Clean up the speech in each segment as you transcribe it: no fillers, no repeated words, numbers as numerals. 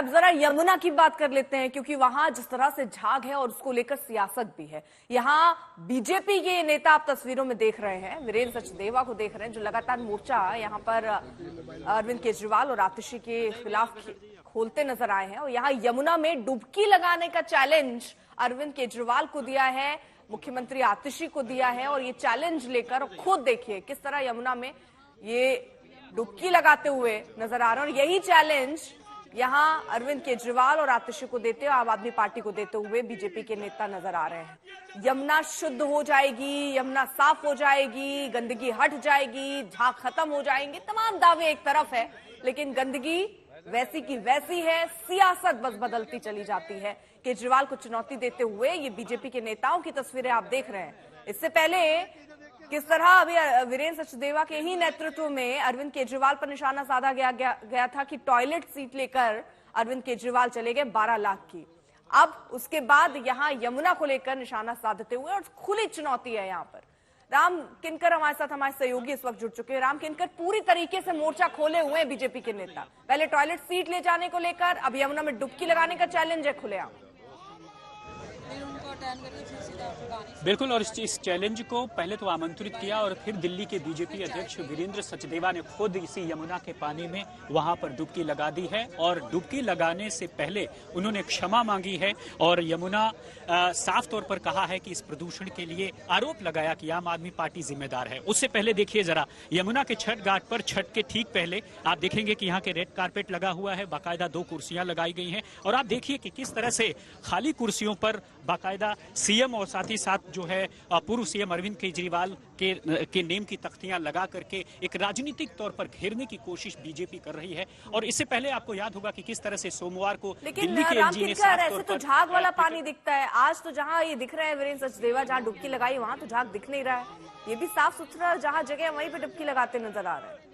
अब जरा यमुना की बात कर लेते हैं, क्योंकि वहां जिस तरह से झाग है और उसको लेकर सियासत भी है। यहां बीजेपी के नेता आप तस्वीरों में देख रहे हैं, वीरेंद्र सचदेवा को देख रहे हैं, जो लगातार मोर्चा यहां पर अरविंद केजरीवाल और आतिशी के खिलाफ खोलते नजर आए हैं। और यहां यमुना में डुबकी लगाने का चैलेंज अरविंद केजरीवाल को दिया है, मुख्यमंत्री आतिशी को दिया है। और ये चैलेंज लेकर खुद देखिए किस तरह यमुना में ये डुबकी लगाते हुए नजर आ रहे हैं। और यही चैलेंज यहां अरविंद केजरीवाल और आतिशी को देते हुए, आम आदमी पार्टी को देते हुए बीजेपी के नेता नजर आ रहे हैं। यमुना शुद्ध हो जाएगी, यमुना साफ हो जाएगी, गंदगी हट जाएगी, झाग खत्म हो जाएंगे, तमाम दावे एक तरफ है, लेकिन गंदगी वैसी की वैसी है, सियासत बस बदलती चली जाती है। केजरीवाल को चुनौती देते हुए ये बीजेपी के नेताओं की तस्वीरें आप देख रहे हैं। इससे पहले किस तरह अभी वीरेंद्र सचदेवा के ही नेतृत्व में अरविंद केजरीवाल पर निशाना साधा गया था कि टॉयलेट सीट लेकर अरविंद केजरीवाल चले गए 12 लाख की। अब उसके बाद यहां यमुना को लेकर निशाना साधते हुए और खुली चुनौती है यहां पर। राम किनकर हमारे साथ, हमारे सहयोगी इस वक्त जुड़ चुके हैं। राम किनकर, पूरी तरीके से मोर्चा खोले हुए हैं बीजेपी के नेता। पहले टॉयलेट सीट ले जाने को लेकर, अब यमुना में डुबकी लगाने का चैलेंज है खुलेआम। बिल्कुल, और इस चैलेंज को पहले तो आमंत्रित किया और फिर दिल्ली के बीजेपी अध्यक्ष वीरेंद्र सचदेवा ने खुद इसी यमुना के पानी में वहां पर डुबकी लगा दी है। और डुबकी लगाने से पहले उन्होंने क्षमा मांगी है और यमुना साफ तौर पर कहा है कि इस प्रदूषण के लिए आरोप लगाया कि आम आदमी पार्टी जिम्मेदार है। उससे पहले देखिए जरा यमुना के छठ घाट पर, छठ के ठीक पहले आप देखेंगे कि यहाँ के रेड कारपेट लगा हुआ है, बाकायदा 2 कुर्सियां लगाई गई हैं। और आप देखिए कि किस तरह से खाली कुर्सियों पर बाकायदा सीएम और साथ ही साथ जो है पूर्व सीएम अरविंद केजरीवाल के नेम की तख्तियां लगा करके एक राजनीतिक तौर पर घेरने की कोशिश बीजेपी कर रही है। और इससे पहले आपको याद होगा कि किस तरह से सोमवार को दिल्ली के एलजी ने साफ तौर पर झाग वाला पानी दिखता है। आज तो जहां ये दिख रहा है वीरेंद्र सचदेवा जहां डुबकी लगाई, वहां तो झाग दिख नहीं रहा है। ये भी साफ सुथरा जहां जगह वहीं पे डुबकी लगाते नजर आ रहे हैं।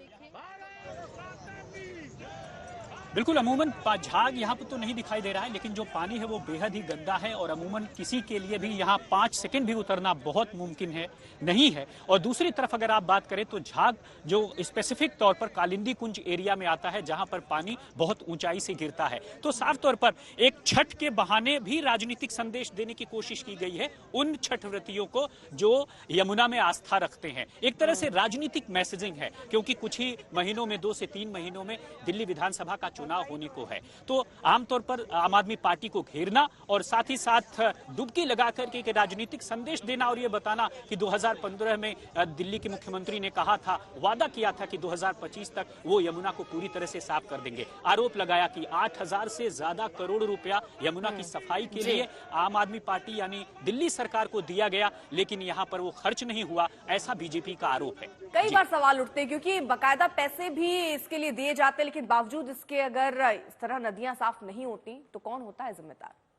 बिल्कुल, अमूमन झाग यहाँ पर तो नहीं दिखाई दे रहा है, लेकिन जो पानी है वो बेहद ही गंदा है और अमूमन किसी के लिए भी यहाँ 5 सेकंड भी उतरना बहुत मुमकिन है नहीं है। और दूसरी तरफ अगर आप बात करें तो झाग जो स्पेसिफिक तौर पर कालिंदी कुंज एरिया में आता है, जहां पर पानी बहुत ऊंचाई से गिरता है। तो साफ तौर पर एक छठ के बहाने भी राजनीतिक संदेश देने की कोशिश की गई है उन छठ व्रतियों को जो यमुना में आस्था रखते हैं। एक तरह से राजनीतिक मैसेजिंग है, क्योंकि कुछ ही महीनों में, 2 से 3 महीनों में दिल्ली विधानसभा का चुनाव होने को है। तो आमतौर पर आम आदमी पार्टी को घेरना और साथ ही साथ डुबकी लगा करके एक राजनीतिक संदेश देना और ये बताना कि 2015 में दिल्ली के मुख्यमंत्री ने कहा था, वादा किया था कि 2025 तक वो यमुना को पूरी तरह से साफ कर देंगे। आरोप लगाया कि 8000 से ज्यादा करोड़ रुपया यमुना की सफाई के लिए आम आदमी पार्टी यानी दिल्ली सरकार को दिया गया, लेकिन यहाँ पर वो खर्च नहीं हुआ, ऐसा बीजेपी का आरोप है। कई बार सवाल उठते हैं क्योंकि बाकायदा पैसे भी इसके लिए दिए जाते हैं, लेकिन बावजूद इसके अगर इस तरह नदियां साफ नहीं होती तो कौन होता है जिम्मेदार?